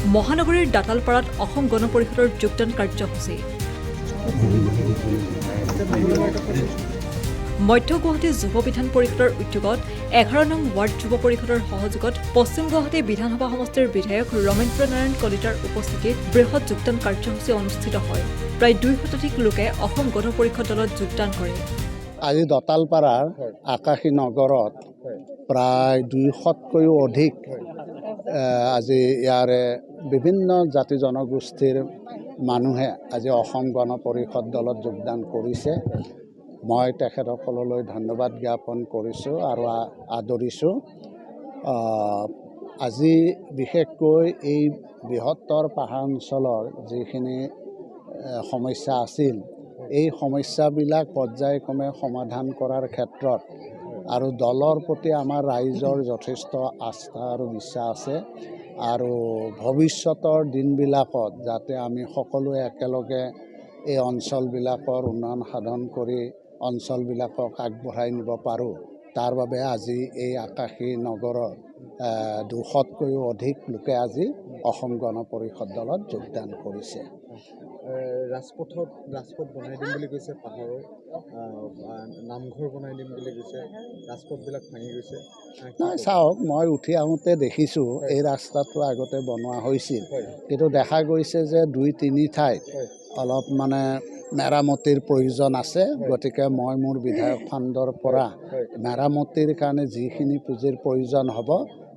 মহানগৰীৰ দাঁতালপাৰাত অসম গণ পৰিষদৰ যোগদান কাৰ্যসূচী মধ্য গুৱাহাটী যুৱ বিধান পৰিষদৰ উদ্যোগত 11 নং ৱাৰ্ড যুৱ পৰিষদৰ সহযোগত পশ্চিম গুৱাহাটী বিধানসভা সমষ্টিৰ বিধায়ক ৰমেন্দ্ৰ নাৰায়ণ কলিতাৰ উপস্থিতিত বৃহৎ যোগদান কাৰ্যসূচী অনুষ্ঠিত হয়। প্ৰায় 2 শতাধিক লোকে অসম গণ পৰিষদ দলত যোগদান কৰে। আজি দঁতালপাৰাৰ আকাশী নগৰত প্ৰায় 200তকৈও অধিক আজি ইয়াৰে বিভিন্ন জাতি জনগোষ্ঠীৰ মানুহে আজি অসম গণ পৰিষদ দলত যোগদান কৰিছে। মই তেখেতসকললৈ ধন্যবাদ জ্ঞাপন কৰিছোঁ আৰু আদৰিছোঁ। আজি বিশেষকৈ এই বৃহত্তৰ পাহাৰ অঞ্চলৰ যিখিনি সমস্যা আছিল, এই সমস্যাবিলাক পৰ্যায়ক্ৰমে সমাধান কৰাৰ ক্ষেত্ৰত আৰু দলৰ প্ৰতি আমাৰ ৰাইজৰ যথেষ্ট আস্থা আৰু বিশ্বাস আছে আৰু ভৱিষ্যতৰ দিনবিলাকত যাতে আমি সকলোৱে একেলগে এই অঞ্চলবিলাকৰ উন্নয়ন সাধন কৰি অঞ্চলবিলাকক আগবঢ়াই নিব পাৰোঁ, তাৰ বাবে আজি এই আকাশী নগৰৰ 200তকৈও অধিক লোকে আজি অসম গণ পৰিষদ দলত যোগদান কৰিছে। ৰাজপথ বনাই দিম বুলি কৈছে, পাহাৰৰ নামঘৰ বনাই দিম বুলি কৈছে, ৰাজপথবিলাক ভাঙি গৈছে। নাই চাওক, মই উঠি আহোঁতে দেখিছোঁ এই ৰাস্তাটো আগতে বনোৱা হৈছিল, কিন্তু দেখা গৈছে যে 2-3 ঠাইত অলপ মেৰামতিৰ প্ৰয়োজন আছে। গতিকে মই মোৰ বিধায়ক ফাণ্ডৰ পৰা মেৰামতিৰ কাৰণে যিখিনি পুঁজিৰ প্ৰয়োজন হ'ব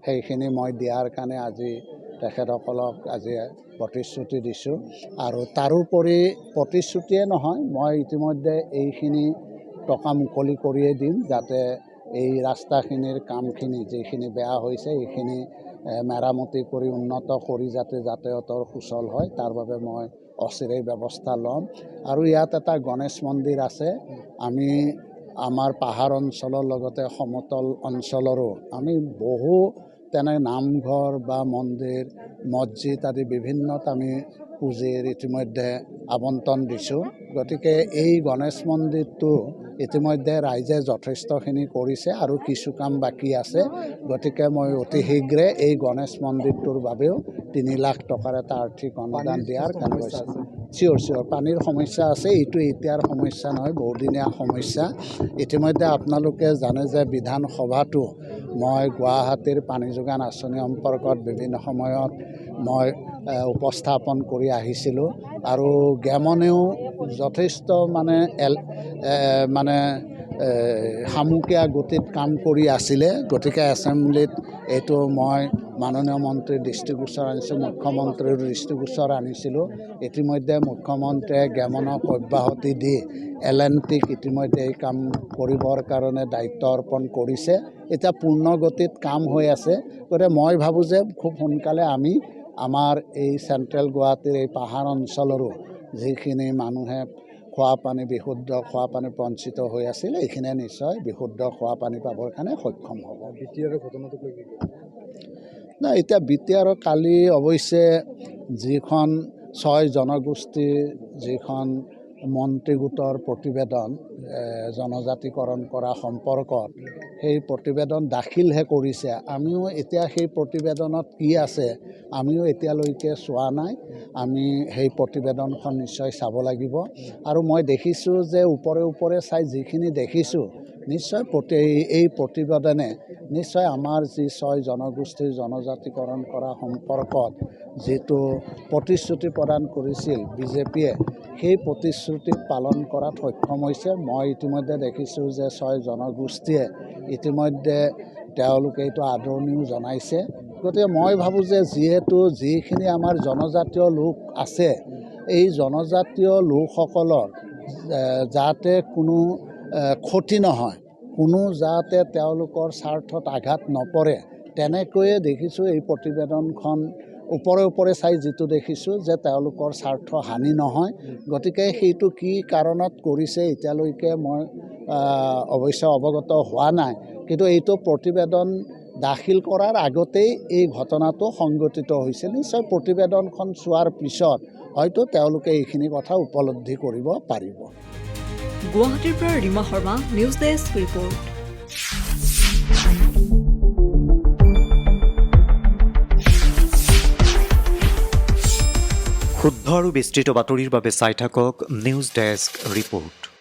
সেইখিনি মই দিয়াৰ কাৰণে আজি তেখেতসকলক আজি প্ৰতিশ্ৰুতি দিছোঁ। আৰু তাৰোপৰি প্ৰতিশ্ৰুতিয়ে নহয়, মই ইতিমধ্যে এইখিনি টকা মুকলি কৰিয়ে দিম যাতে এই ৰাস্তাখিনিৰ কামখিনি যিখিনি বেয়া হৈছে এইখিনি মেৰামতি কৰি উন্নত কৰি যাতে যাতায়াতৰ সুচল হয় তাৰ বাবে মই অচিৰেই ব্যৱস্থা ল'ম। আৰু ইয়াত এটা গণেশ মন্দিৰ আছে। আমি আমাৰ পাহাৰ অঞ্চলৰ লগতে সমতল অঞ্চলৰো আমি বহু তেনে নামঘৰ বা মন্দিৰ মছজিদ আদি বিভিন্নত আমি পুঁজিৰ ইতিমধ্যে আবণ্টন দিছোঁ। গতিকে এই গণেশ মন্দিৰটো ইতিমধ্যে ৰাইজে যথেষ্টখিনি কৰিছে আৰু কিছু কাম বাকী আছে। গতিকে মই অতি শীঘ্ৰে এই গণেশ মন্দিৰটোৰ বাবেও 3 লাখ টকাৰ এটা আৰ্থিক অনুদান দিয়াৰ কাম কৰিছে। চিয়ৰ পানীৰ সমস্যা আছে। এইটো এতিয়াৰ সমস্যা নহয়, বহুদিনীয়া সমস্যা। ইতিমধ্যে আপোনালোকে জানে যে বিধানসভাটো মই গুৱাহাটীৰ পানী যোগান আঁচনি সম্পৰ্কত বিভিন্ন সময়ত মই উপস্থাপন কৰি আহিছিলোঁ আৰু গেমনেও যথেষ্ট সামুকীয়া গতিত কাম কৰি আছিলে। গতিকে এছেম্বলিত এইটো মই মাননীয় মন্ত্ৰীৰ দৃষ্টিগোচৰ আনিছোঁ, মুখ্যমন্ত্ৰীৰ দৃষ্টিগোচৰ আনিছিলোঁ। ইতিমধ্যে মুখ্যমন্ত্ৰীয়ে গেমনক অব্যাহতি দি LNTক ইতিমধ্যে এই কাম কৰিবৰ কাৰণে দায়িত্ব অৰ্পণ কৰিছে। এতিয়া পূৰ্ণ গতিত কাম হৈ আছে। গতিকে মই ভাবোঁ যে খুব সোনকালে আমি আমাৰ এই চেণ্ট্ৰেল গুৱাহাটীৰ এই পাহাৰ অঞ্চলৰো যিখিনি মানুহে বিশুদ্ধ খোৱা পানী বঞ্চিত হৈ আছিল এইখিনিয়ে নিশ্চয় বিশুদ্ধ খোৱা পানী পাবৰ কাৰণে সক্ষম হ'ব। BTR ঘটনাটো লৈ কি নাই, এতিয়া BTR কালি অৱশ্যে যিখন 6 জনগোষ্ঠীৰ যিখন মন্ত্ৰী গোটৰ প্ৰতিবেদন জনজাতিকৰণ কৰা সম্পৰ্কত সেই প্ৰতিবেদন দাখিলহে কৰিছে। আমিও এতিয়া সেই প্ৰতিবেদনত কি আছে আমিও এতিয়ালৈকে চোৱা নাই। আমি সেই প্ৰতিবেদনখন নিশ্চয় চাব লাগিব। আৰু মই দেখিছোঁ যে ওপৰে চাই যিখিনি দেখিছোঁ নিশ্চয় এই প্ৰতিবেদনে নিশ্চয় আমাৰ যি 6 জনগোষ্ঠীৰ জনজাতিকৰণ কৰা সম্পৰ্কত যিটো প্ৰতিশ্ৰুতি প্ৰদান কৰিছিল বিজেপিয়ে, সেই প্ৰতিশ্ৰুতি পালন কৰাত সক্ষম হৈছে। মই ইতিমধ্যে দেখিছোঁ যে 6 জনগোষ্ঠীয়ে ইতিমধ্যে তেওঁলোকে এইটো আদৰণিও জনাইছে। গতিকে মই ভাবোঁ যে যিখিনি আমাৰ জনজাতীয় লোক আছে এই জনজাতীয় লোকসকলৰ যাতে কোনো ক্ষতি নহয়, কোনো যাতে তেওঁলোকৰ স্বাৰ্থত আঘাত নপৰে, তেনেকৈয়ে দেখিছোঁ এই প্ৰতিবেদনখন ওপৰে চাই যিটো দেখিছোঁ যে তেওঁলোকৰ স্বাৰ্থ হানি নহয়। গতিকে সেইটো কি কাৰণত কৰিছে এতিয়ালৈকে মই অৱশ্যে অৱগত হোৱা নাই, কিন্তু এইটো প্ৰতিবেদন দাখিল কৰাৰ আগতেই এই ঘটনাটো সংঘটিত হৈছিল। নিশ্চয় প্ৰতিবেদনখন চোৱাৰ পিছত হয়তো তেওঁলোকে এইখিনি কথা উপলব্ধি কৰিব পাৰিব। গুৱাহাটীৰ পৰা Rima Sharma, news desk report. শুদ্ধ আৰু বিস্তৃত বাতৰিৰ বাবে চাই থাকক নিউজ ডেস্ক ৰিপৰ্ট।